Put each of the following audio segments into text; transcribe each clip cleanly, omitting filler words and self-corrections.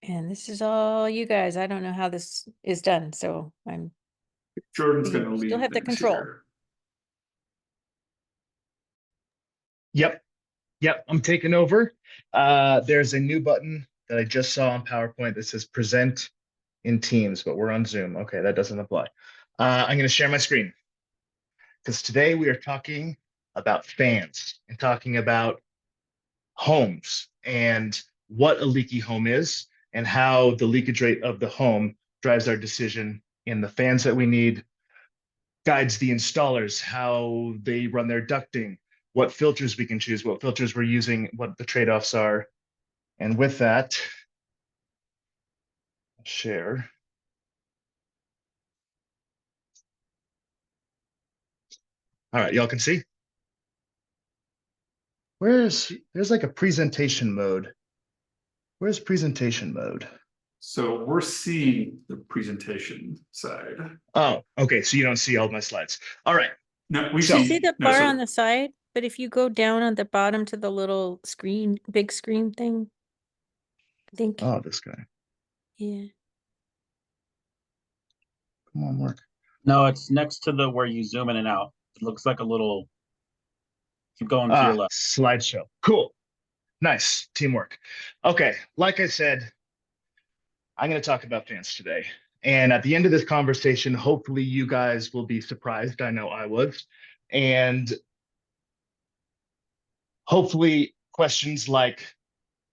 And this is all you guys. I don't know how this is done, so Jordan's going we to still lead have the things control. here. Yep, yep, I'm taking over. There's a new button that I just saw on PowerPoint that says present in Teams, but we're on Zoom. Okay, that doesn't apply. I'm going to share my screen because today we are talking about fans and talking about homes and what a leaky home is and how the leakage rate of the home drives our decision in the fans that we need, guides the installers, how they run their ducting, what filters we can choose, what filters we're using, what the trade-offs are. And with that, I'll share. All right, y'all can see. There's like a presentation mode. Where's presentation mode? So we're seeing the presentation side. Oh, okay. So you don't see all my slides. All right. No, we So- You see the no, bar so on the side, but if you go down on the bottom to the little screen, big screen thing, I think, Oh, this guy. yeah. Come on, work. No, it's next to the where you zoom in and out. It looks like a little. Keep going to your left. Slideshow. Cool. Nice. Teamwork. Okay. Like I said, I'm going to talk about fans today. And at the end of this conversation, hopefully you guys will be surprised. I know I was. And hopefully questions like,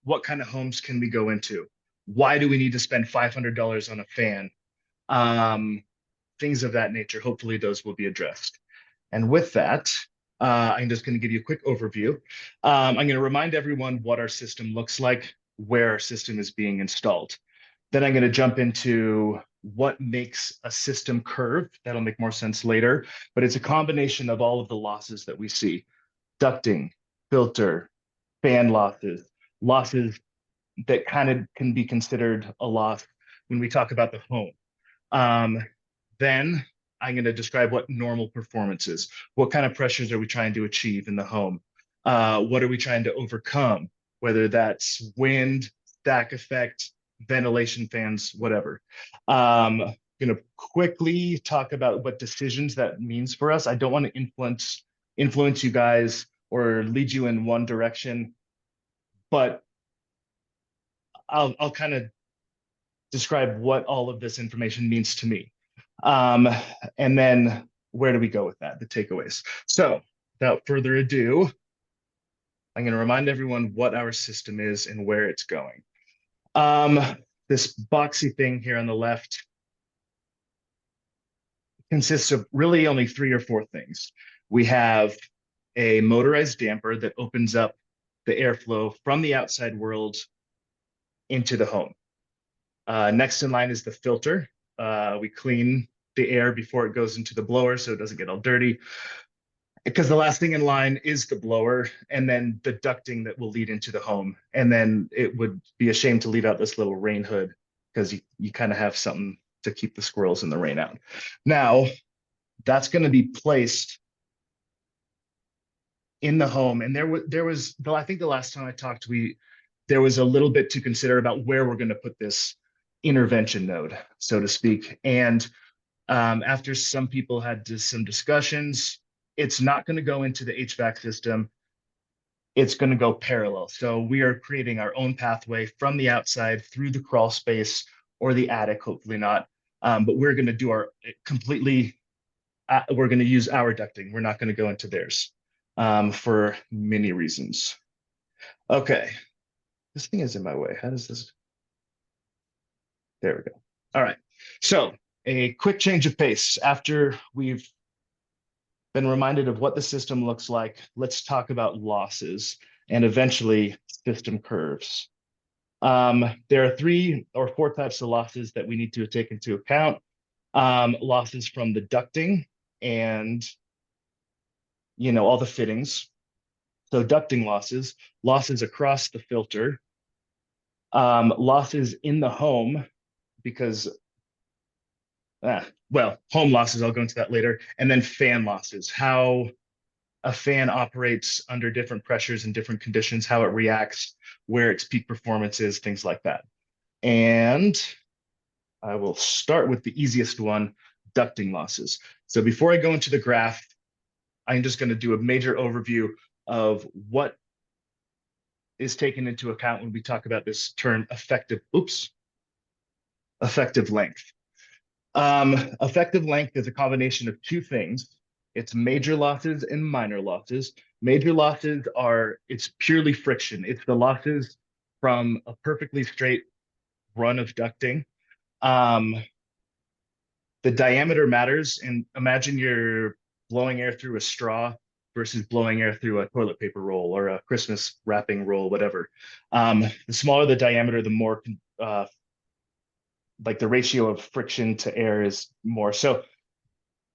what kind of homes can we go into? Why do we need to spend $500 on a fan? Things of that nature. Hopefully those will be addressed. And with that, I'm just going to give you a quick overview. I'm going to remind everyone what our system looks like, where our system is being installed. Then I'm going to jump into what makes a system curve. That'll make more sense later, but it's a combination of all of the losses that we see: ducting, filter, fan losses, losses that kind of can be considered a loss when we talk about the home. Then I'm going to describe what normal performance is. What kind of pressures are we trying to achieve in the home? What are we trying to overcome? Whether that's wind, stack effect, ventilation fans, whatever. Going to quickly talk about what decisions that means for us. I don't want to influence you guys or lead you in one direction, but I'll kind of describe what all of this information means to me. And then where do we go with that, the takeaways? So without further ado, I'm going to remind everyone what our system is and where it's going. This boxy thing here on the left consists of really only 3 or 4 things. We have a motorized damper that opens up the airflow from the outside world into the home. Next in line is the filter. We clean the air before it goes into the blower so it doesn't get all dirty, because the last thing in line is the blower, and then the ducting that will lead into the home. And then it would be a shame to leave out this little rain hood, because you kind of have something to keep the squirrels in the rain out. Now, that's going to be placed in the home. And there was, I think the last time I talked, there was a little bit to consider about where we're going to put this intervention node, so to speak. And after some people had some discussions, it's not going to go into the HVAC system. It's going to go parallel. So we are creating our own pathway from the outside through the crawl space or the attic, hopefully not. But we're going to do our completely, we're going to use our ducting. We're not going to go into theirs for many reasons. Okay. This thing is in my way. How does this? There we go. All right. So a quick change of pace. After we've been reminded of what the system looks like, let's talk about losses and eventually system curves. There are 3 or 4 types of losses that we need to take into account. Losses from the ducting and, all the fittings. So ducting losses, losses across the filter, losses in the home, because home losses, I'll go into that later, and then fan losses, how a fan operates under different pressures and different conditions, how it reacts, where its peak performance is, things like that. And I will start with the easiest one, ducting losses. So before I go into the graph, I'm just going to do a major overview of what is taken into account when we talk about this term effective length. Effective length is a combination of two things. It's major losses and minor losses. Major losses it's purely friction. It's the losses from a perfectly straight run of ducting. The diameter matters, and imagine you're blowing air through a straw versus blowing air through a toilet paper roll or a Christmas wrapping roll, whatever. The smaller the diameter, the more like the ratio of friction to air is more. So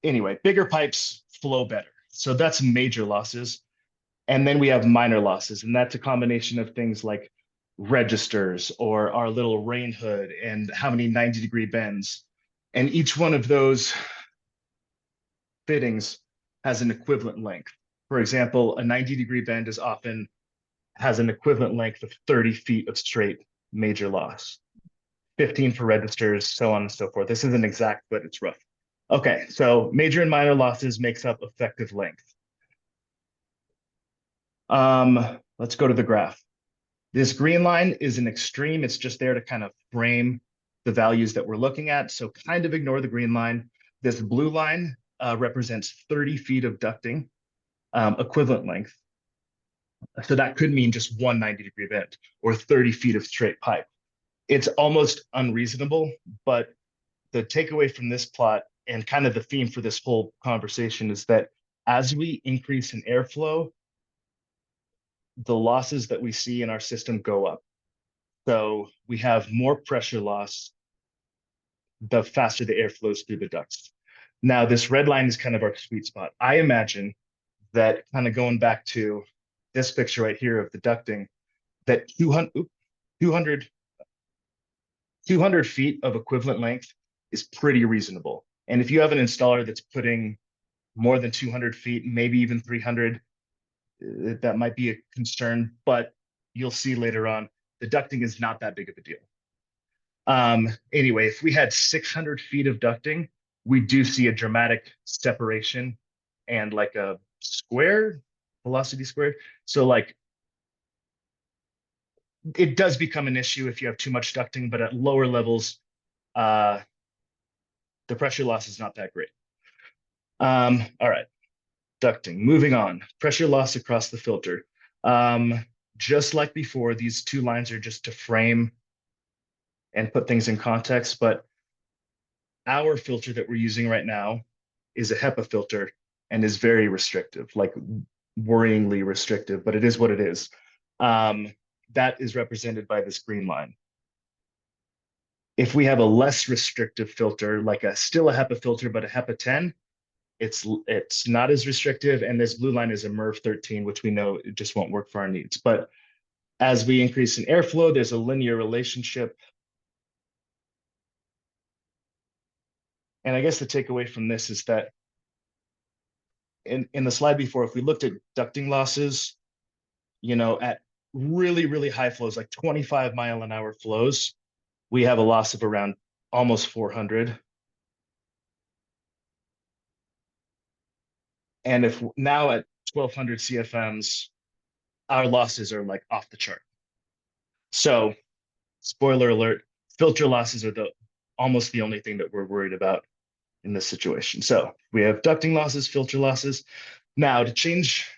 anyway, bigger pipes flow better. So that's major losses. And then we have minor losses, and that's a combination of things like registers or our little rain hood and how many 90-degree bends. And each one of those fittings has an equivalent length. For example, a 90-degree bend often has an equivalent length of 30 feet of straight major loss, 15 for registers, so on and so forth. This isn't exact, but it's rough. Okay, so major and minor losses makes up effective length. Let's go to the graph. This green line is an extreme. It's just there to kind of frame the values that we're looking at. So kind of ignore the green line. This blue line represents 30 feet of ducting, equivalent length. So that could mean just one 90-degree bend or 30 feet of straight pipe. It's almost unreasonable, but the takeaway from this plot and kind of the theme for this whole conversation is that as we increase in airflow, the losses that we see in our system go up. So we have more pressure loss the faster the air flows through the ducts. Now, this red line is kind of our sweet spot. I imagine that, kind of going back to this picture right here of the ducting, that 200 feet of equivalent length is pretty reasonable. And if you have an installer that's putting more than 200 feet, maybe even 300, that might be a concern, but you'll see later on, the ducting is not that big of a deal. Anyway, if we had 600 feet of ducting, we do see a dramatic separation and like a square, velocity squared. So like, it does become an issue if you have too much ducting, but at lower levels, the pressure loss is not that great. All right, ducting, moving on, pressure loss across the filter. Just like before, these two lines are just to frame and put things in context, but our filter that we're using right now is a HEPA filter and is very restrictive, like worryingly restrictive, but it is what it is. That is represented by this green line. If we have a less restrictive filter, like still a HEPA filter, but a HEPA 10, it's not as restrictive, and this blue line is a MERV 13, which we know it just won't work for our needs. But as we increase in airflow, there's a linear relationship. And I guess the takeaway from this is that in the slide before, if we looked at ducting losses, at really, really high flows, like 25-mile-an-hour flows, we have a loss of around almost 400. And if now at 1200 CFMs, our losses are like off the chart. So, spoiler alert, filter losses are almost the only thing that we're worried about in this situation. So we have ducting losses, filter losses. Now, to change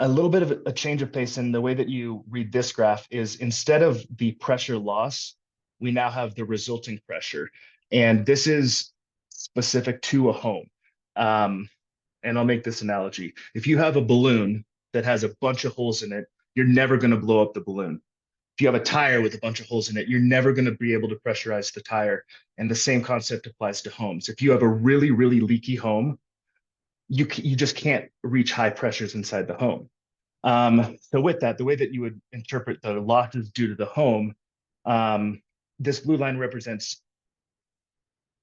a little bit of a change of pace in the way that you read this graph is, instead of the pressure loss, we now have the resulting pressure. And this is specific to a home. And I'll make this analogy. If you have a balloon that has a bunch of holes in it, you're never going to blow up the balloon. If you have a tire with a bunch of holes in it, you're never going to be able to pressurize the tire. And the same concept applies to homes. If you have a really, really leaky home, you just can't reach high pressures inside the home. So with that, the way that you would interpret the losses due to the home, this blue line represents,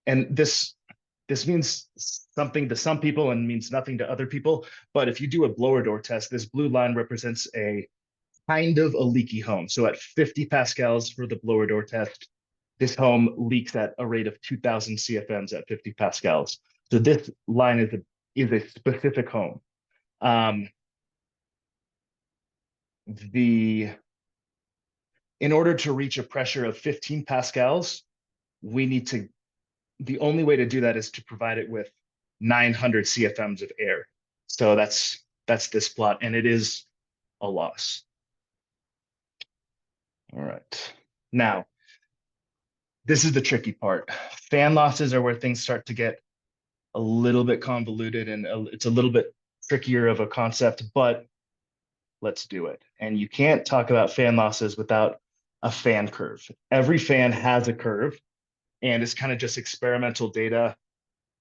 and this means something to some people and means nothing to other people. But if you do a blower door test, this blue line represents a kind of a leaky home. So at 50 pascals for the blower door test, this home leaks at a rate of 2000 CFMs at 50 pascals. So this line is a specific home. In order to reach a pressure of 15 pascals, the only way to do that is to provide it with 900 CFMs of air. So that's this plot, and it is a loss. All right. Now, this is the tricky part. Fan losses are where things start to get a little bit convoluted, and it's a little bit trickier of a concept, but let's do it. And you can't talk about fan losses without a fan curve. Every fan has a curve, and it's kind of just experimental data.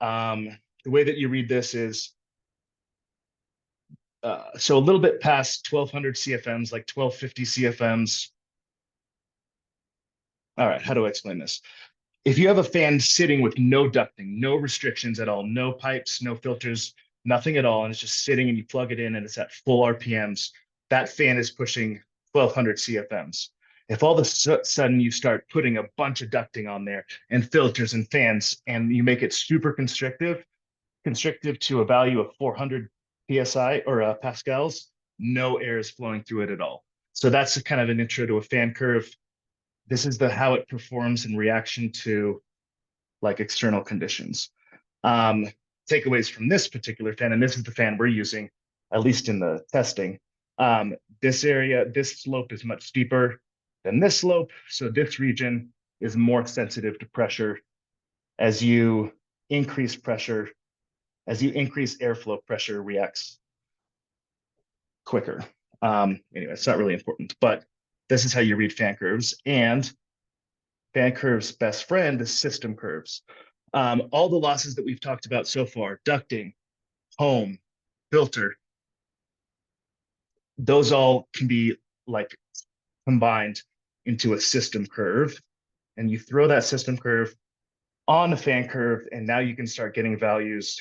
The way that you read this is, so a little bit past 1200 CFMs, like 1250 CFMs. All right, how do I explain this? If you have a fan sitting with no ducting, no restrictions at all, no pipes, no filters, nothing at all, and it's just sitting and you plug it in and it's at full RPMs, that fan is pushing 1200 CFMs. If all of a sudden you start putting a bunch of ducting on there and filters and fans, and you make it super constrictive to a value of 400 PSI or pascals, no air is flowing through it at all. So that's kind of an intro to a fan curve. This is how it performs in reaction to like external conditions. Takeaways from this particular fan, and this is the fan we're using, at least in the testing. This slope is much steeper than this slope. So this region is more sensitive to pressure. As you increase pressure, as you increase airflow, pressure reacts quicker. Anyway, it's not really important, but this is how you read fan curves. And fan curves' best friend is system curves. All the losses that we've talked about so far, ducting, home, filter, those all can be like combined into a system curve. And you throw that system curve on a fan curve, and now you can start getting values.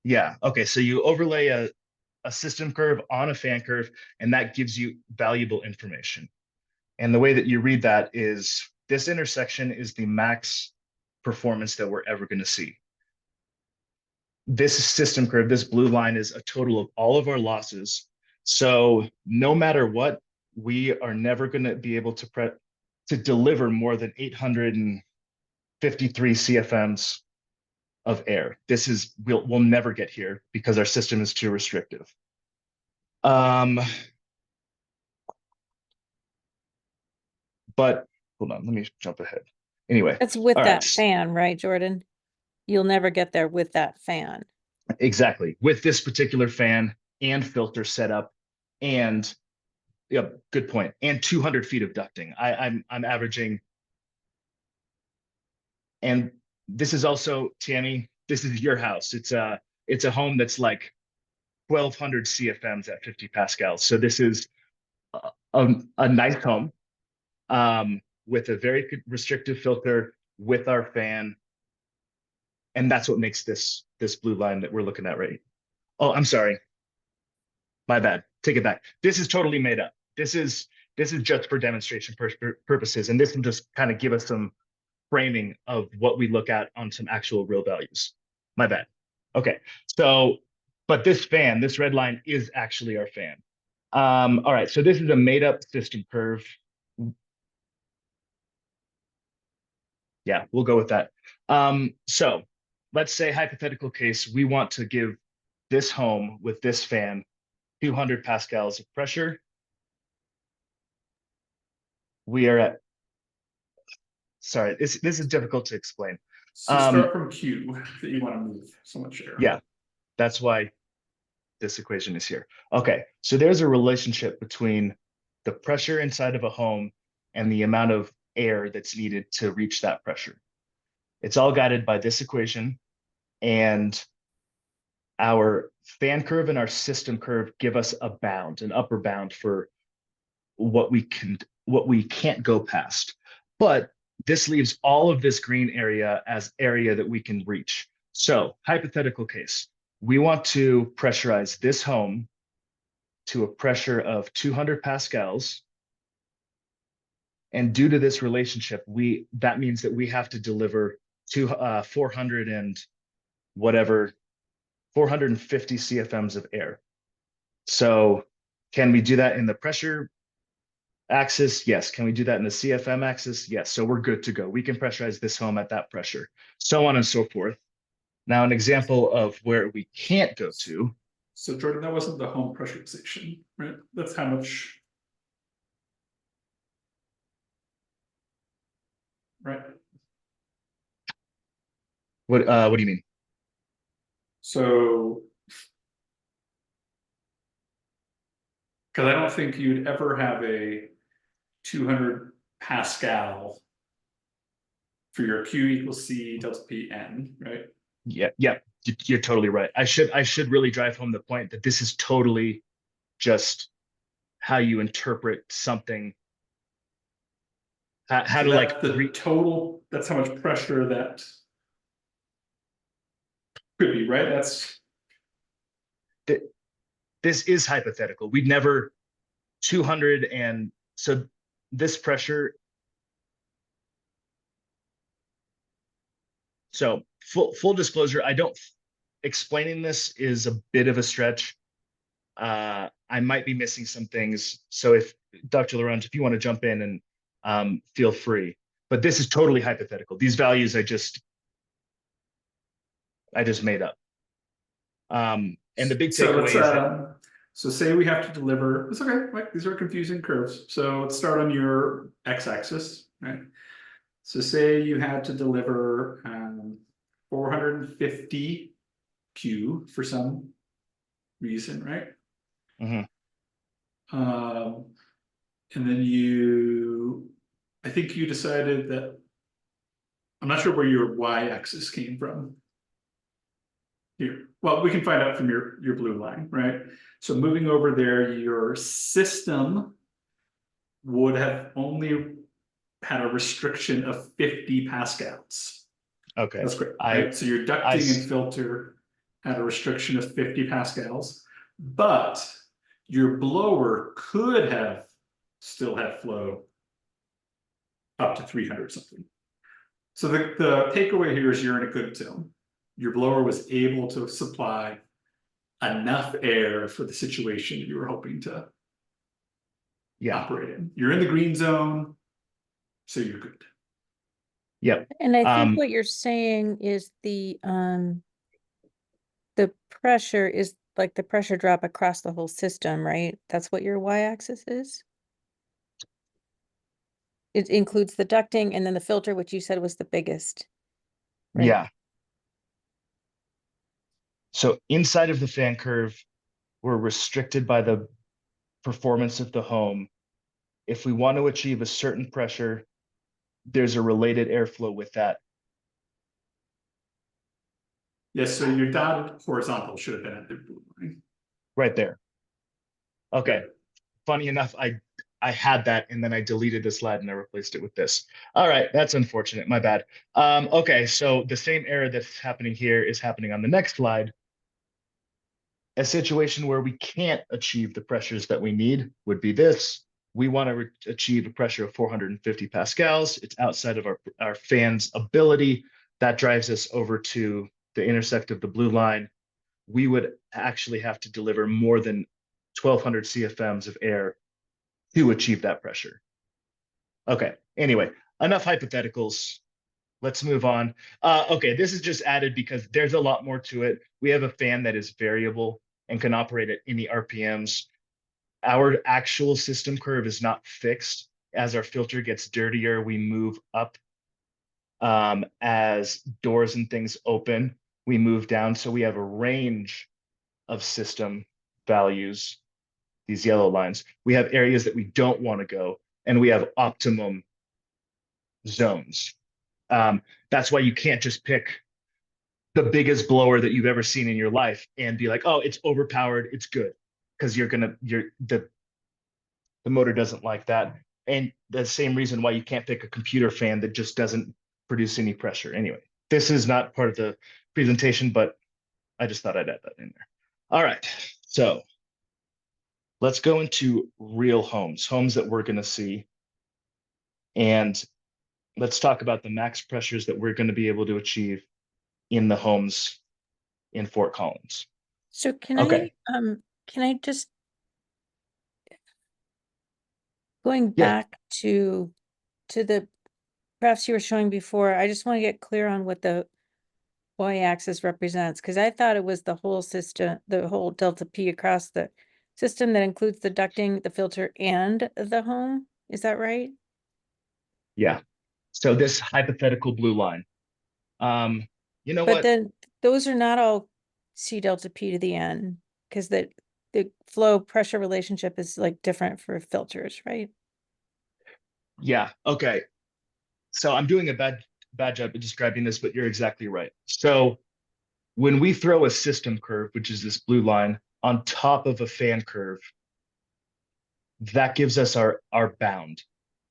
Yeah, okay, so you overlay a system curve on a fan curve, and that gives you valuable information. And the way that you read that is this intersection is the max performance that we're ever going to see. This system curve, this blue line, is a total of all of our losses. So no matter what, we are never going to be able to deliver more than 853 CFMs of air. We'll never get here because our system is too restrictive. But hold on, let me jump ahead. Anyway. That's with all that right. fan, right, Jordan? You'll never get there with that fan. Exactly. With this particular fan and filter setup, and yeah, good point. And 200 feet of ducting. I'm averaging. And this is also, Tammy, this is your house. It's a home that's like 1200 CFMs at 50 pascals. So this is a nice home with a very restrictive filter with our fan. And that's what makes this blue line that we're looking at, right? Oh, I'm sorry. My bad. Take it back. This is totally made up. This is just for demonstration purposes. And this will just kind of give us some framing of what we look at on some actual real values. My bad. Okay. So, but this red line is actually our fan. All right. So this is a made up system curve. Yeah, we'll go with that. So let's say hypothetical case, we want to give this home with this fan 200 pascals of pressure. We are at, sorry, this is difficult to explain. So start from Q that you want to move so much air. Yeah, that's why this equation is here. Okay, so there's a relationship between the pressure inside of a home and the amount of air that's needed to reach that pressure. It's all guided by this equation, and our fan curve and our system curve give us a bound, an upper bound for what we can't go past. But this leaves all of this green area as area that we can reach. So hypothetical case, we want to pressurize this home to a pressure of 200 pascals. And due to this relationship, that means that we have to deliver 400 and whatever, 450 CFMs of air. So can we do that in the pressure axis? Yes. Can we do that in the CFM axis? Yes. So we're good to go. We can pressurize this home at that pressure, so on and so forth. Now, an example of where we can't go to. So Jordan, that wasn't the home pressurization, right? That's how much. Right, What do you mean? so. Cause I don't think you'd ever have a 200 Pascal. For your Q equals C delta P N, right? Yeah, you're totally right. I should really drive home the point that this is totally just how you interpret something. How So to like the total, that's how much pressure that. Could be, right? That's. This is hypothetical. We'd never 200 and so this pressure. So full disclosure, explaining this is a bit of a stretch. I might be missing some things. So if Dr. Laurent, if you want to jump in and feel free, but this is totally hypothetical. These values I just made up. And the big takeaway is that. So say we have to deliver, it's okay, like these are confusing curves. So let's start on your x-axis, right? So say you had to deliver 450 Q for some reason, right? Mhm. And then I think you decided that, I'm not sure where your y-axis came from. Here, well, we can find out from your blue line, right? So moving over there, your system would have only had a restriction of 50 pascals. Okay. That's great, right? So your ducting and filter had a restriction of 50 pascals, but your blower could have still had flow up to 300 something. So the takeaway here is you're in a good zone. Your blower was able to supply enough air for the situation you were hoping to operate in. You're in the green zone, so you're good. Yep. And I think what you're saying is the pressure is like the pressure drop across the whole system, right? That's what your y-axis is? It includes the ducting and then the filter, which you said was the biggest. Right? Yeah. So inside of the fan curve, we're restricted by the performance of the home. If we want to achieve a certain pressure, there's a related airflow with that. Yes, so your dotted horizontal should have been at the blue line. Right there. Okay. Funny enough, I had that and then I deleted the slide and I replaced it with this. All right, that's unfortunate. My bad. Okay, so the same error that's happening here is happening on the next slide. A situation where we can't achieve the pressures that we need would be this. We want to achieve a pressure of 450 pascals. It's outside of our fan's ability. That drives us over to the intersect of the blue line. We would actually have to deliver more than 1,200 CFMs of air to achieve that pressure. Okay, anyway, enough hypotheticals. Let's move on. Okay, this is just added because there's a lot more to it. We have a fan that is variable and can operate at any RPMs. Our actual system curve is not fixed. As our filter gets dirtier, we move up. As doors and things open, we move down. So we have a range of system values, these yellow lines. We have areas that we don't want to go, and we have optimum zones. That's why you can't just pick the biggest blower that you've ever seen in your life and be like, oh, it's overpowered, it's good. Because the motor doesn't like that. And the same reason why you can't pick a computer fan that just doesn't produce any pressure. Anyway, this is not part of the presentation, but I just thought I'd add that in there. All right, so let's go into real homes, homes that we're going to see. And let's talk about the max pressures that we're going to be able to achieve in the homes in Fort Collins. So can Okay. can I just going Yeah. back to the graphs you were showing before, I just want to get clear on what the y-axis represents, because I thought it was the whole system, the whole delta P across the system that includes the ducting, the filter, and the home. Is that right? Yeah. So this hypothetical blue line, you know But what? then those are not all C delta P to the N, because the flow pressure relationship is like different for filters, right? Yeah. Okay. So I'm doing a bad job of describing this, but you're exactly right. So when we throw a system curve, which is this blue line, on top of a fan curve, that gives us our bound.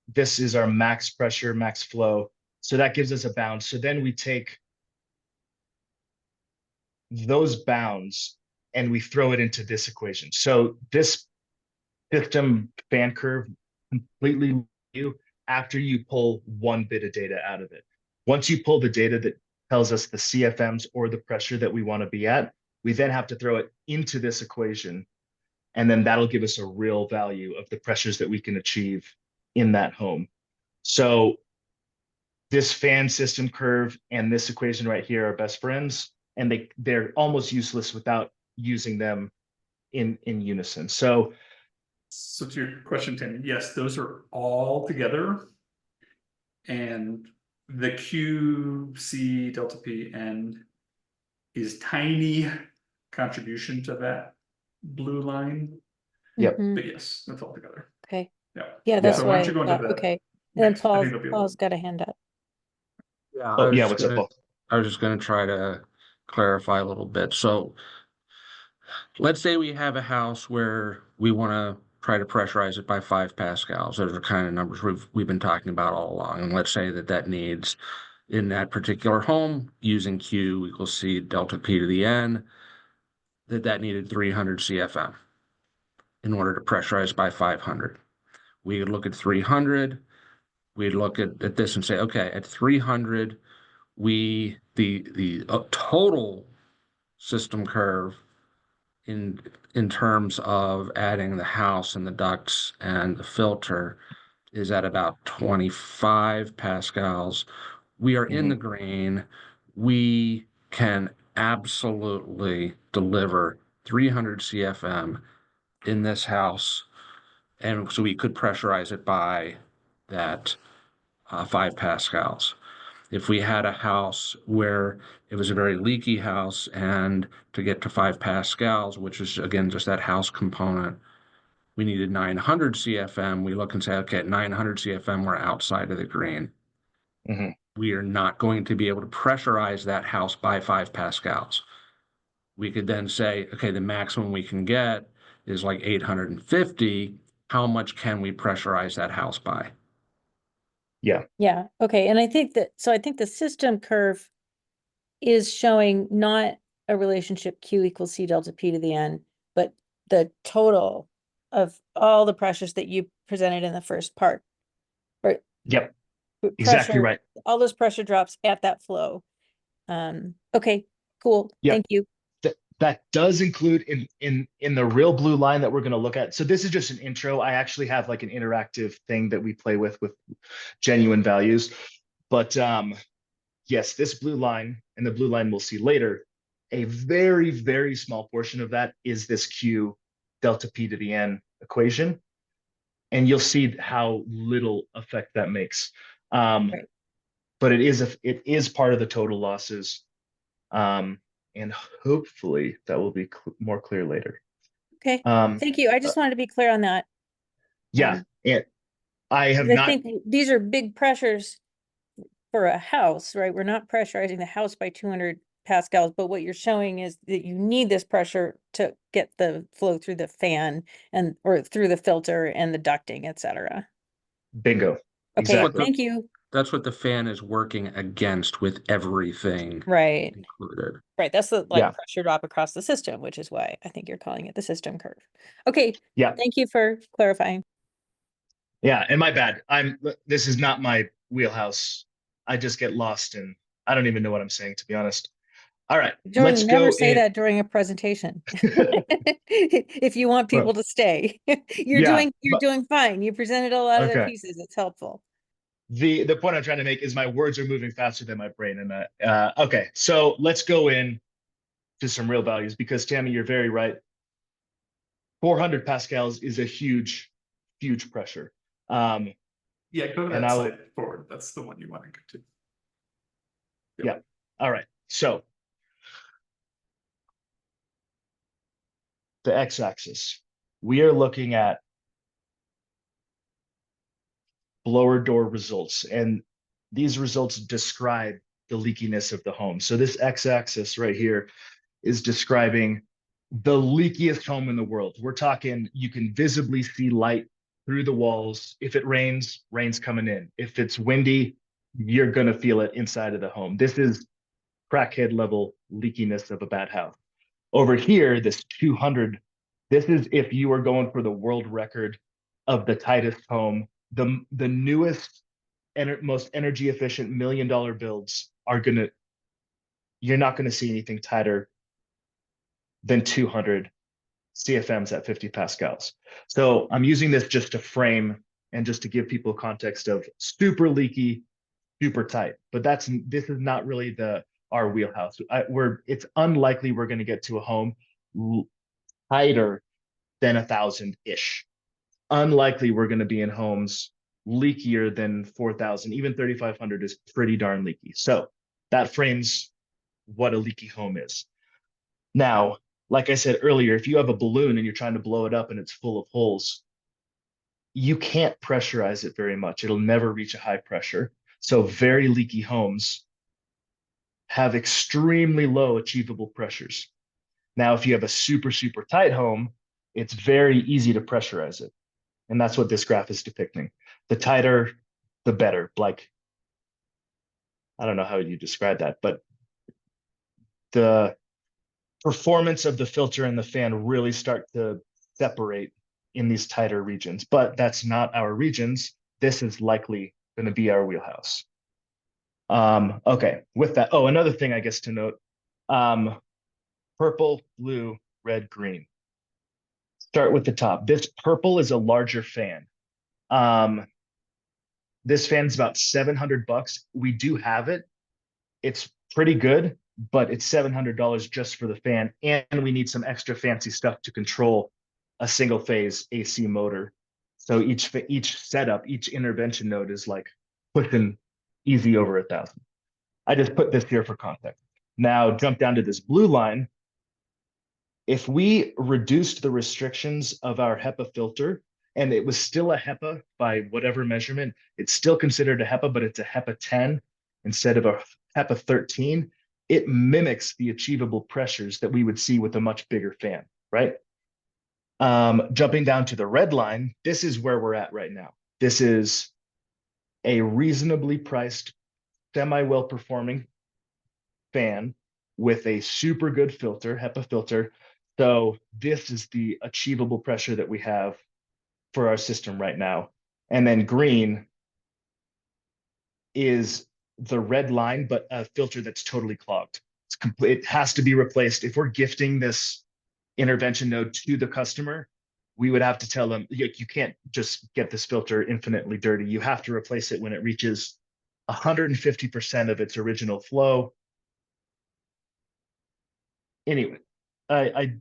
This is our max pressure, max flow. So that gives us a bound. So then we take those bounds and we throw it into this equation. So this system fan curve completely new after you pull one bit of data out of it. Once you pull the data that tells us the CFMs or the pressure that we want to be at, we then have to throw it into this equation. And then that'll give us a real value of the pressures that we can achieve in that home. So this fan system curve and this equation right here are best friends, and they're almost useless without using them in unison. So to your question, Tammy, yes, those are all together. And the QC delta P is tiny contribution to that blue line. Yep. Mhm. But yes, that's all together. Okay. Yeah. Yeah, that's So what why I don't you go into thought. the Okay. And then next? I think there'll be a Paul's little- got a hand up. Yeah, oh yeah, what's up, Paul? I was just gonna try to clarify a little bit. So let's say we have a house where we want to try to pressurize it by 5 pascals. Those are kind of numbers we've been talking about all along. And let's say that needs, in that particular home, using Q equals C delta P to the N, that needed 300 CFM in order to pressurize by 500. We would look at 300. We'd look at this and say, okay, at 300, the total system curve in terms of adding the house and the ducts and the filter is at about 25 pascals. We are in the green. We can absolutely deliver 300 CFM in this house. And so we could pressurize it by that 5 pascals. If we had a house where it was a very leaky house and to get to 5 pascals, which is again just that house component, we needed 900 CFM. We look and say, okay, at 900 CFM, we're outside of the green. Mm-hmm. We are not going to be able to pressurize that house by 5 pascals. We could then say, okay, the maximum we can get is like 850. How much can we pressurize that house by? Yeah. Okay. And I think the system curve is showing not a relationship Q equals C delta P to the N, but the total of all the pressures that you presented in the first part. Right. Yep. Exactly right. All those pressure drops at that flow. Okay, cool. Yep. Thank you. That does include in the real blue line that we're going to look at. So this is just an intro. I actually have like an interactive thing that we play with genuine values. But yes, this blue line and the blue line we'll see later, a very, very small portion of that is this Q delta P to the N equation. And you'll see how little effect that makes. Right. But it is part of the total losses. And hopefully that will be more clear later. Okay, Um, thank you. I just wanted to be clear on that. yeah, and I have 'Cause I not. think these are big pressures for a house, right? We're not pressurizing the house by 200 pascals, but what you're showing is that you need this pressure to get the flow through the fan or through the filter and the ducting, et cetera. Bingo. Okay, Exactly. thank you. that's what the fan is working against with everything Right. included. Right. That's the Yeah. pressure drop across the system, which is why I think you're calling it the system curve. Okay. Yeah. Thank you for clarifying. Yeah, and my bad. This is not my wheelhouse. I just get lost and I don't even know what I'm saying, to be honest. All right, let's Jordan, never go say in. that during a presentation. If you want people to stay. You're Yeah, doing fine. You presented a lot of the okay. pieces. It's helpful. The point I'm trying to make is my words are moving faster than my brain. And okay, so let's go in to some real values because Tammy, you're very right. 400 pascals is a huge, huge pressure. Yeah, go to And that I'll- slide forward. That's the one you want to go to. Yeah. All right. So the x-axis, we are looking at blower door results, and these results describe the leakiness of the home. So this x-axis right here is describing the leakiest home in the world. We're talking, you can visibly see light through the walls. If it rains, rain's coming in. If it's windy, you're going to feel it inside of the home. This is crackhead level leakiness of a bad house. Over here, this 200, this is if you are going for the world record of the tightest home. The newest and most energy efficient $1 million builds are gonna, you're not gonna see anything tighter than 200 CFMs at 50 pascals. So I'm using this just to frame and just to give people context of super leaky, super tight. But this is not really our wheelhouse. It's unlikely we're going to get to a home tighter than 1,000-ish. Unlikely we're going to be in homes leakier than 4,000. Even 3,500 is pretty darn leaky. So that frames what a leaky home is. Now, like I said earlier, if you have a balloon and you're trying to blow it up and it's full of holes, you can't pressurize it very much. It'll never reach a high pressure. So very leaky homes have extremely low achievable pressures. Now, if you have a super, super tight home, it's very easy to pressurize it. And that's what this graph is depicting. The tighter, the better. Like, I don't know how you describe that, but the performance of the filter and the fan really start to separate in these tighter regions. But that's not our regions. This is likely going to be our wheelhouse. Okay, with that, oh, another thing I guess to note, purple, blue, red, green. Start with the top. This purple is a larger fan. This fan's about $700. We do have it. It's pretty good, but it's $700 just for the fan. And we need some extra fancy stuff to control a single phase AC motor. So each setup, each intervention node is like pushing easy over 1,000. I just put this here for context. Now jump down to this blue line. If we reduced the restrictions of our HEPA filter, and it was still a HEPA by whatever measurement, it's still considered a HEPA, but it's a HEPA 10 instead of a HEPA 13, it mimics the achievable pressures that we would see with a much bigger fan, right? Jumping down to the red line, this is where we're at right now. This is a reasonably priced, semi-well performing fan with a super good filter, HEPA filter. So this is the achievable pressure that we have for our system right now. And then green is the red line, but a filter that's totally clogged. It's complete. It has to be replaced. If we're gifting this intervention node to the customer, we would have to tell them, you can't just get this filter infinitely dirty. You have to replace it when it reaches 150% of its original flow. Anyway, I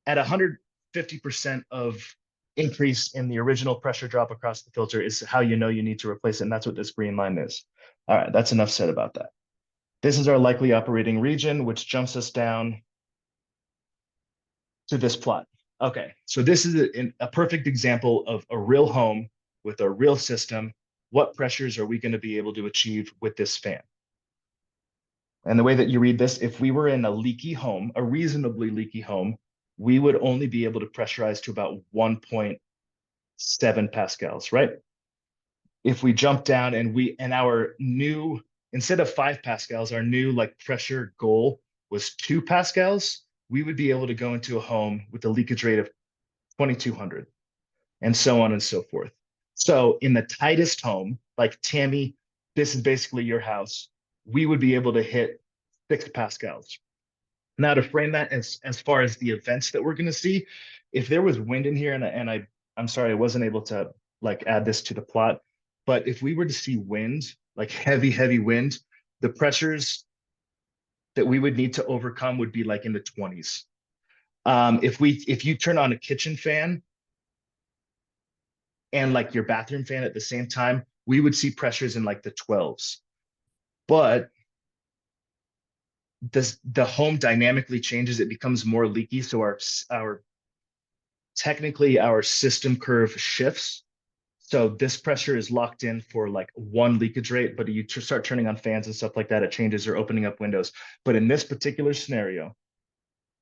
at 150% of increase in the original pressure drop across the filter is how you know you need to replace it, and that's what this green line is. All right, that's enough said about that. This is our likely operating region, which jumps us down to this plot. Okay, so this is a perfect example of a real home with a real system. What pressures are we going to be able to achieve with this fan? And the way that you read this, if we were in a leaky home, a reasonably leaky home, we would only be able to pressurize to about 1.7 pascals, right? if we jump down and our new, instead of 5 pascals, our new like pressure goal was 2 pascals, we would be able to go into a home with a leakage rate of 2,200 and so on and so forth. So in the tightest home, like Tammy, this is basically your house, we would be able to hit 6 pascals. Now to frame that as far as the events that we're going to see, if there was wind in here, and I'm sorry I wasn't able to like add this to the plot, but if we were to see wind, like heavy wind, the pressures that we would need to overcome would be like in the 20s. If you turn on a kitchen fan and like your bathroom fan at the same time, we would see pressures in like the 12s. But the home dynamically changes, it becomes more leaky. So technically our system curve shifts. So this pressure is locked in for like 1 leakage rate, but you start turning on fans and stuff like that, it changes, or opening up windows. But in this particular scenario,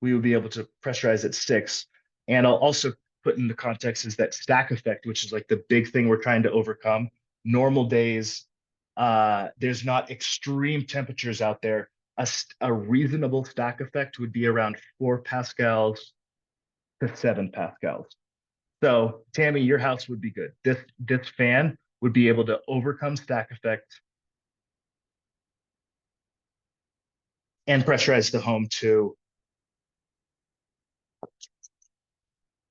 we would be able to pressurize at 6. And I'll also put into context is that stack effect, which is like the big thing we're trying to overcome. Normal days, there's not extreme temperatures out there. A reasonable stack effect would be around 4 pascals to 7 pascals. So Tammy, your house would be good. This fan would be able to overcome stack effect and pressurize the home too.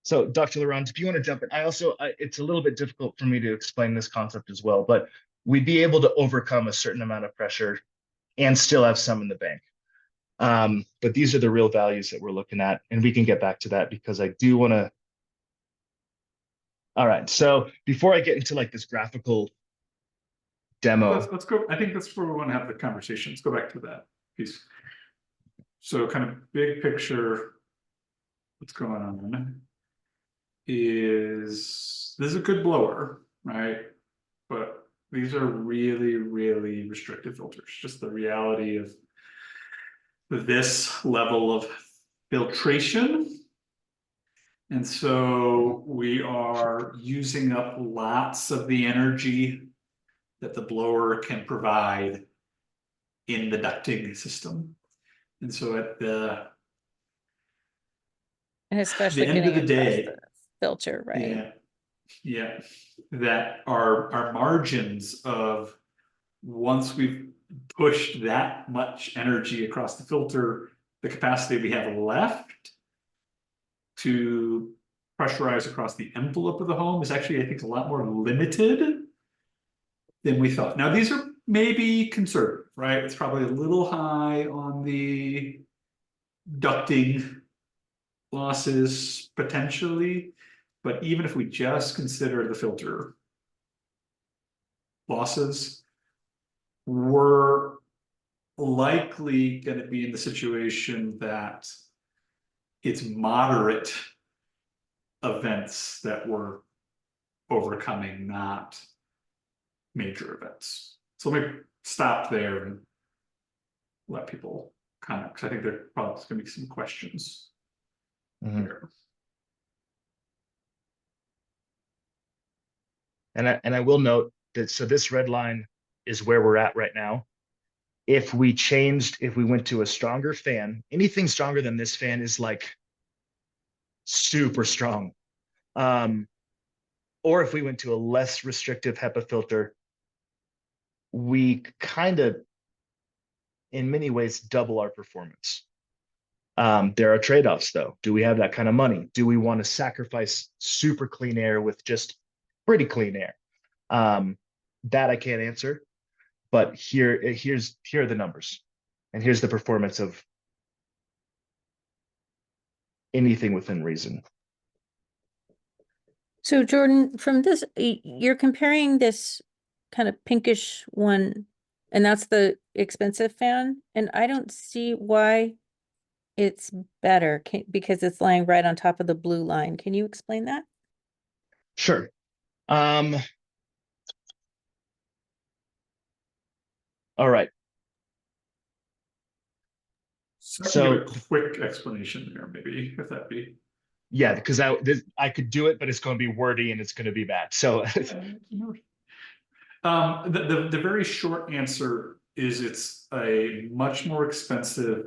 So Dr. Laurent, if you want to jump in, it's a little bit difficult for me to explain this concept as well, but we'd be able to overcome a certain amount of pressure and still have some in the bank. But these are the real values that we're looking at, and we can get back to that because I do want to. All right, so before I get into like this graphical demo. Let's go. I think that's where we want to have the conversation. Let's go back to that piece. So kind of big picture, what's going on is this is a good blower, right? But these are really, really restrictive filters. Just the reality of this level of filtration. And so we are using up lots of the energy that the blower can provide in the ducting system. And so at and especially the end getting of the across day, the filter, right? Yeah, that our margins of once we've pushed that much energy across the filter, the capacity we have left to pressurize across the envelope of the home is actually, I think, a lot more limited than we thought. Now, these are maybe conservative, right? It's probably a little high on the ducting losses potentially, but even if we just consider the filter losses, we're likely going to be in the situation that it's moderate events that we're overcoming, not major events. So let me stop there and let people comment, because I think there probably going to be some questions here. And I will note that, so this red line is where we're at right now. If we went to a stronger fan, anything stronger than this fan is like super strong. Or if we went to a less restrictive HEPA filter, we kind of, in many ways, double our performance. There are trade-offs though. Do we have that kind of money? Do we want to sacrifice super clean air with just pretty clean air? That I can't answer, but here are the numbers, and here's the performance of anything within reason. So Jordan, from this, you're comparing this kind of pinkish one, and that's the expensive fan, and I don't see why it's better because it's lying right on top of the blue line. Can you explain that? Sure. All right. So a quick explanation there, maybe, if that be. Yeah, because I could do it, but it's going to be wordy and it's going to be bad. So The very short answer is it's a much more expensive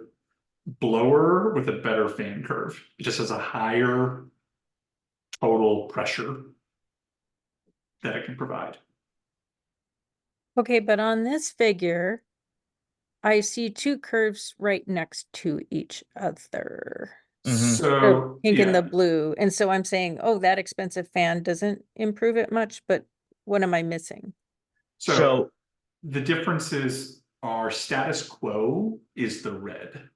blower with a better fan curve. It just has a higher total pressure that it can provide. Okay, but on this figure, I see two curves right next to each other. Mhm. The So, pink and the yeah, blue. And so I'm saying, oh, that expensive fan doesn't improve it much, but what am I missing? so the differences are status quo is the red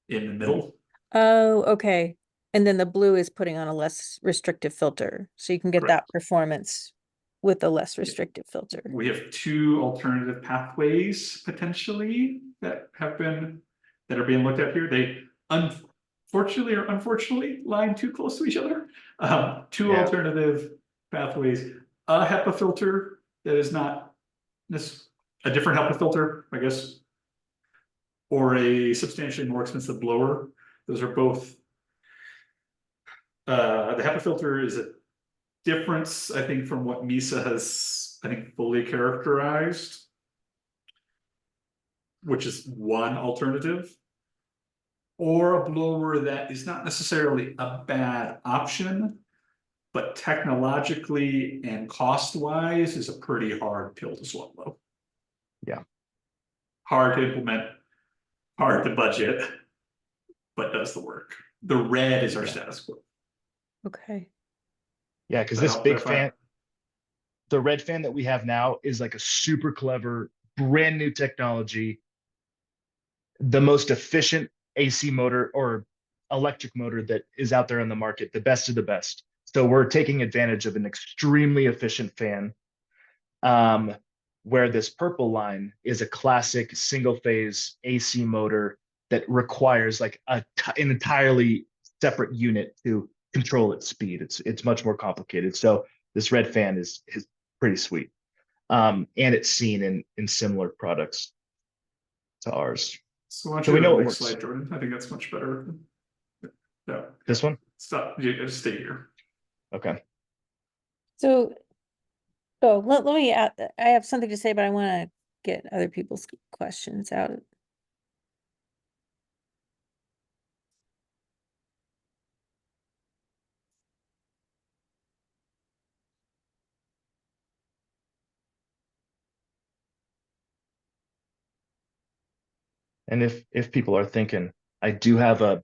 in the middle. Oh, okay. And then the blue is putting on a less restrictive filter, so you can get that Correct. performance with a less restrictive filter. We have two alternative pathways potentially that are being looked at here. They unfortunately or unfortunately line too close to each other. Two Yeah. alternative pathways, a HEPA filter that is not this, a different HEPA filter, I guess, or a substantially more expensive blower. Those are both. The HEPA filter is a difference, I think, from what MISA has, I think, fully characterized, which is one alternative, or a blower that is not necessarily a bad option, but technologically and cost-wise is a pretty hard pill to swallow. Yeah. Hard to implement, hard to budget, but does the work. The red is our status quo. Okay. Yeah, because That this help big clarify? fan, the red fan that we have now is like a super clever, brand new technology, the most efficient AC motor or electric motor that is out there in the market, the best of the best. So we're taking advantage of an extremely efficient fan. Where this purple line is a classic single phase AC motor that requires like an entirely separate unit to control its speed. It's much more complicated. So this red fan is pretty sweet. And it's seen in similar products to ours. So why don't So you we go know to the it next works. slide, Jordan? I think that's much better. No, This one? stop, you just stay here. Okay. So, oh, let me add, I have something to say, but I want to get other people's questions out. And if people are thinking, I do have a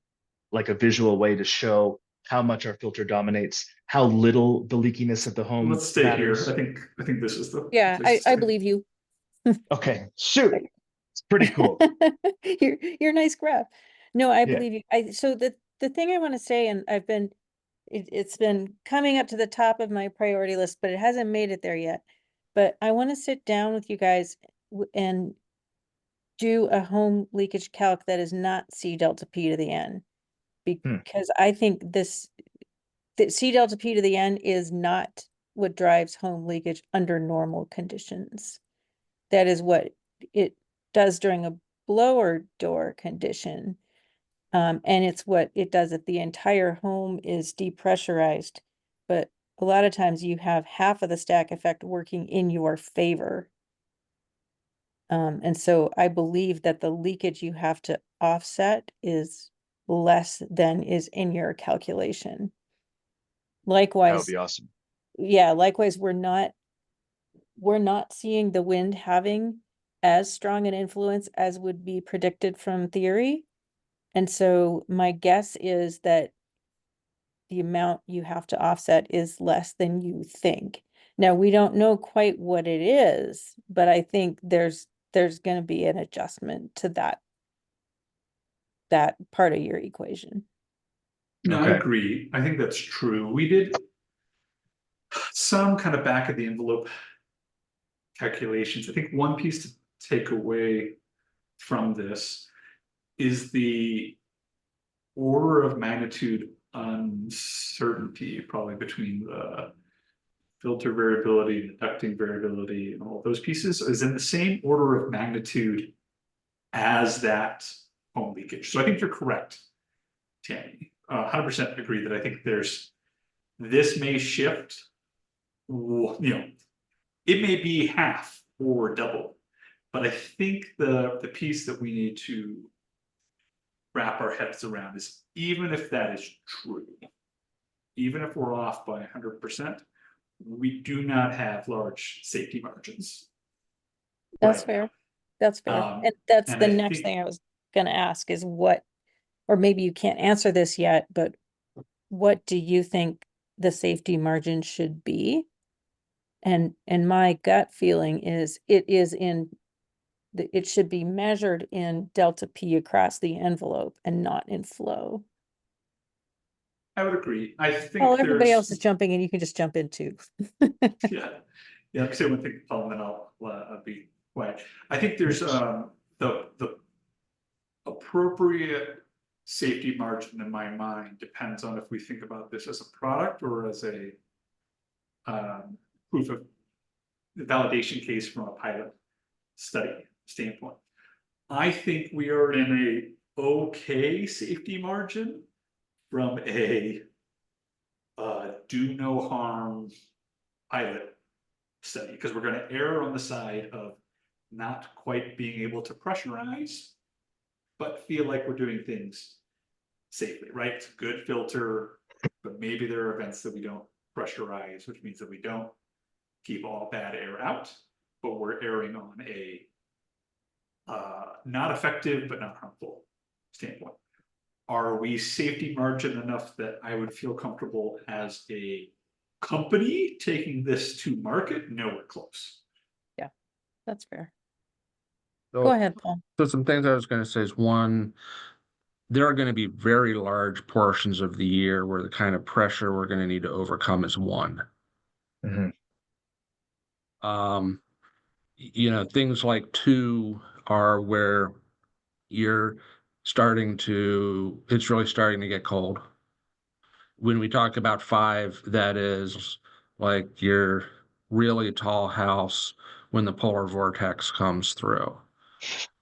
visual way to show how much our filter dominates, how little the leakiness of the home Let's stay here. matters. I think this is the Yeah, place to I stay. believe you. Okay, shoot. It's pretty cool. You're a nice graph. No, I Yeah. believe you. So the thing I want to say, and it's been coming up to the top of my priority list, but it hasn't made it there yet. But I want to sit down with you guys and do a home leakage calc that is not C delta P to the N. Because I think that C delta P to the N is not what drives home leakage under normal conditions. That is what it does during a blower door condition. And it's what it does if the entire home is depressurized. But a lot of times you have half of the stack effect working in your favor. And so I believe that the leakage you have to offset is less than is in your calculation. That would Likewise, be awesome. yeah, likewise, we're not seeing the wind having as strong an influence as would be predicted from theory. And so my guess is that the amount you have to offset is less than you think. Now, we don't know quite what it is, but I think there's going to be an adjustment to that part of your equation. No, I Okay. agree. I think that's true. We did some kind of back of the envelope calculations. I think one piece to take away from this is the order of magnitude uncertainty, probably between the filter variability, the ducting variability, and all those pieces is in the same order of magnitude as that home leakage. So I think you're correct, Tammy. 100% agree that I think this may shift, you know, It may be half or double, but I think the piece that we need to wrap our heads around is, even if that is true, even if we're off by 100%, we do not have large safety margins. That's right fair. now. That's fair. And that's and the I next think- thing I was gonna ask is what, or maybe you can't answer this yet, but what do you think the safety margin should be? And my gut feeling is it should be measured in delta P across the envelope and not in flow. I would agree. I think Oh, everybody else is there's, jumping in. You can just jump in too. yeah, say one thing, Paul, and then I'll be quiet. I think there's the appropriate safety margin in my mind depends on if we think about this as a product or as a proof of the validation case from a pilot study standpoint. I think we are in a okay safety margin from a do no harm pilot study, because we're going to err on the side of not quite being able to pressurize, but feel like we're doing things safely, right? It's a good filter, but maybe there are events that we don't pressurize, which means that we don't keep all bad air out, but we're erring on a not effective but not harmful standpoint. Are we safety margin enough that I would feel comfortable as a company taking this to market? Nowhere close. Yeah, that's fair. So- Go ahead, Paul. So some things I was going to say is, one, there are going to be very large portions of the year where the kind of pressure we're going to need to overcome is one. Mhm. Things like 2 are where it's really starting to get cold. When we talk about 5, that is like your really tall house when the polar vortex comes through.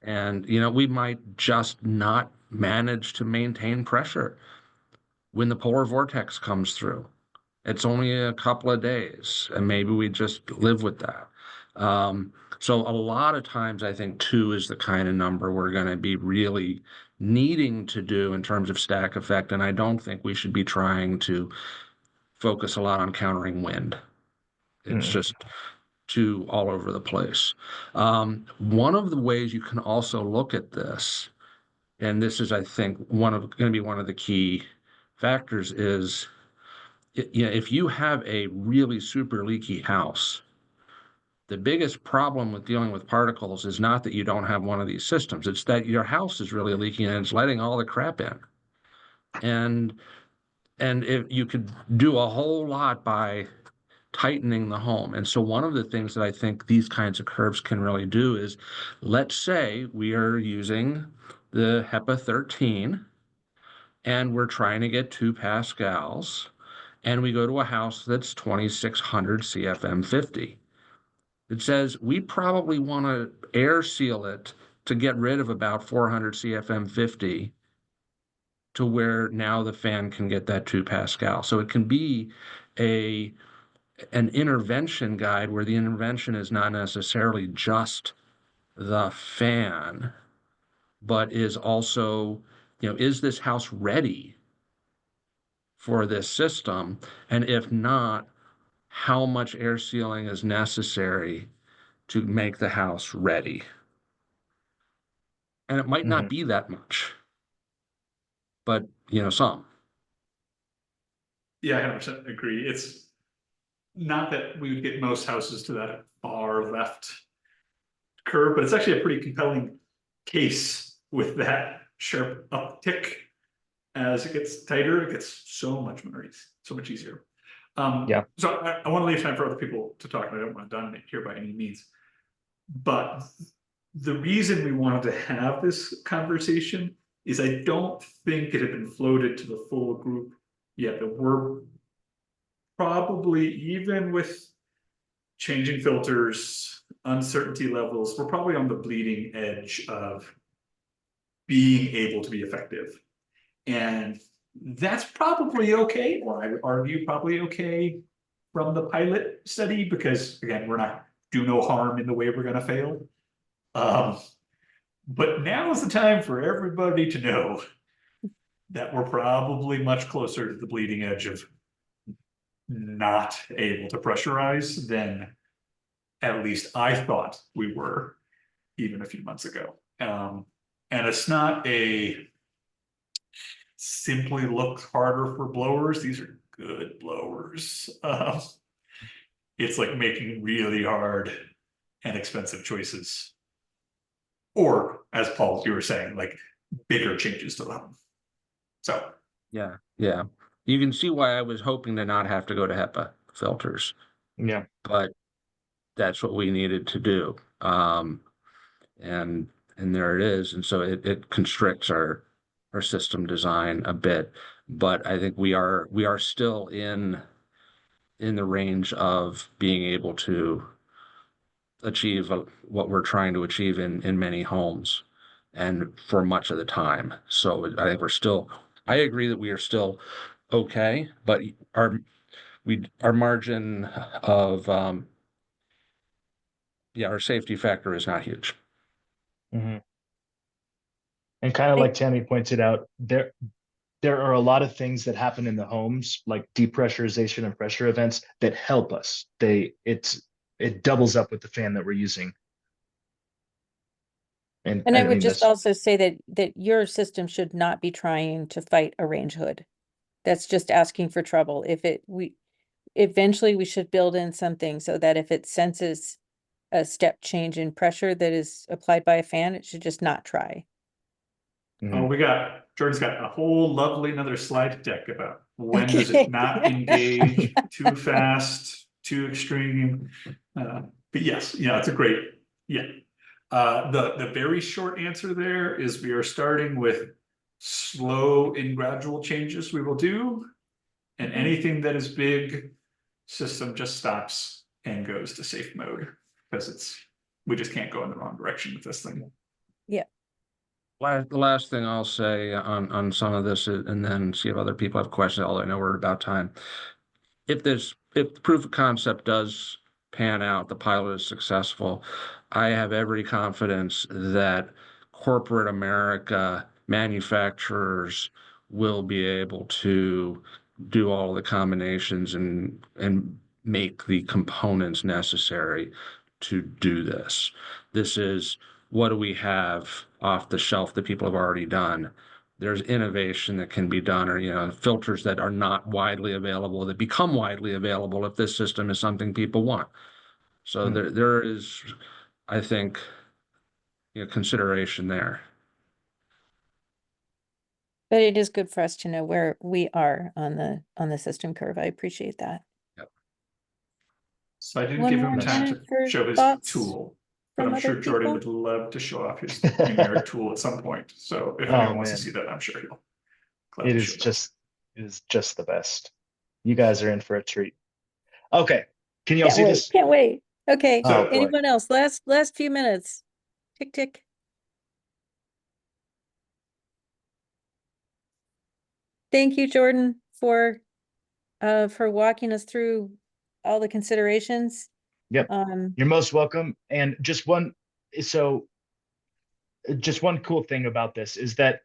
And, we might just not manage to maintain pressure when the polar vortex comes through. It's only a couple of days, and maybe we just live with that. So a lot of times I think 2 is the kind of number we're going to be really needing to do in terms of stack effect. And I don't think we should be trying to focus a lot on countering wind. It's just too all over the place. One of the ways you can also look at this, and this is, I think, going to be one of the key factors, is if you have a really super leaky house, the biggest problem with dealing with particles is not that you don't have one of these systems. It's that your house is really leaking and it's letting all the crap in. And if you could do a whole lot by tightening the home. And so one of the things that I think these kinds of curves can really do is, let's say we are using the HEPA 13 and we're trying to get 2 pascals, and we go to a house that's 2600 CFM 50. It says we probably want to air seal it to get rid of about 400 CFM 50 to where now the fan can get that 2 pascal. So it can be an intervention guide where the intervention is not necessarily just the fan, but is also, is this house ready for this system? And if not, how much air sealing is necessary to make the house ready? And it might not be that much, but some. Yeah, I 100% agree. It's not that we would get most houses to that far left curve, but it's actually a pretty compelling case with that sharp uptick. As it gets tighter, it gets so much easier. So I want to leave time for other people to talk, and I don't want to dominate here by any means. But the reason we wanted to have this conversation is I don't think it had been floated to the full group yet. That we're probably, even with changing filters, uncertainty levels, we're probably on the bleeding edge of being able to be effective. And that's probably okay, or I would argue probably okay from the pilot study, because again, we're not do no harm in the way we're gonna fail. But now is the time for everybody to know that we're probably much closer to the bleeding edge of not able to pressurize than at least I thought we were even a few months ago. And it's not a simply look harder for blowers. These are good blowers. It's like making really hard and expensive choices. Or, as Paul, you were saying, like bigger changes to the home. So. Yeah, yeah. You can see why I was hoping to not have to go to HEPA filters, Yeah. but that's what we needed to do. And there it is. And so it constricts our system design a bit. But I think we are still in the range of being able to achieve what we're trying to achieve in many homes and for much of the time. So I think I agree that we are still okay, but our margin of our safety factor is not huge. Mm-hmm. And kind of like Tammy pointed out, there are a lot of things that happen in the homes, like depressurization and pressure events, that help us. It doubles up with the fan that we're using. And I would just also say that your system should not be trying to fight a range hood. That's just asking for trouble. Eventually we should build in something so that if it senses a step change in pressure that is applied by a fan, it should just not try. Oh, Jordan's got a whole lovely another slide deck about when does it not engage too fast, too extreme. But yes, it's a great, the very short answer there is we are starting with slow and gradual changes we will do. And anything that is big, system just stops and goes to safe mode because we just can't go in the wrong direction with this thing. Yeah. The last thing I'll say on some of this, and then see if other people have questions, although I know we're about time. If the proof of concept does pan out, the pilot is successful, I have every confidence that corporate America, manufacturers will be able to do all the combinations and make the components necessary to do this. This is, what do we have off the shelf that people have already done? There's innovation that can be done, or filters that are not widely available that become widely available if this system is something people want. So there is, I think, consideration there. But it is good for us to know where we are on the system curve. I appreciate that. Yep. So I didn't give him time to show his tool, but I'm sure Jordan would love to show off his numeric tool at some point. So if anyone wants to see that, I'm sure he'll. It is just the best. You guys are in for a treat. Okay. Can you all see this? Can't wait. Okay. Oh, anyone else? Last few minutes. Tick, tick. Thank you, Jordan, for walking us through all the considerations. Yep. You're most welcome. And just one cool thing about this is that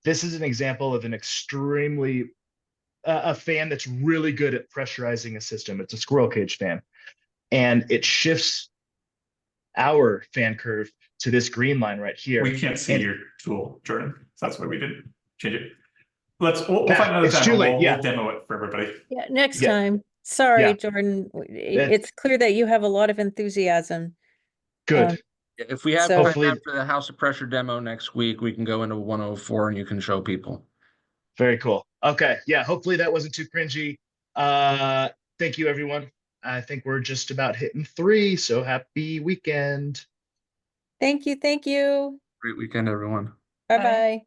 this is an example of an extremely a fan that's really good at pressurizing a system. It's a squirrel cage fan, and it shifts our fan curve to this green line right here. We can't see your tool, Jordan. So that's why we didn't change it. We'll find another time. We'll demo it for everybody. Yeah, next time. Sorry, Jordan. It's clear that you have a lot of enthusiasm. Good. If we have time after the House of Pressure demo next week, we can go into 104 and you can show people. Very cool. Okay. Yeah. Hopefully that wasn't too cringy. Thank you, everyone. I think we're just about hitting 3. So happy weekend. Thank you. Great weekend, everyone. Bye-bye.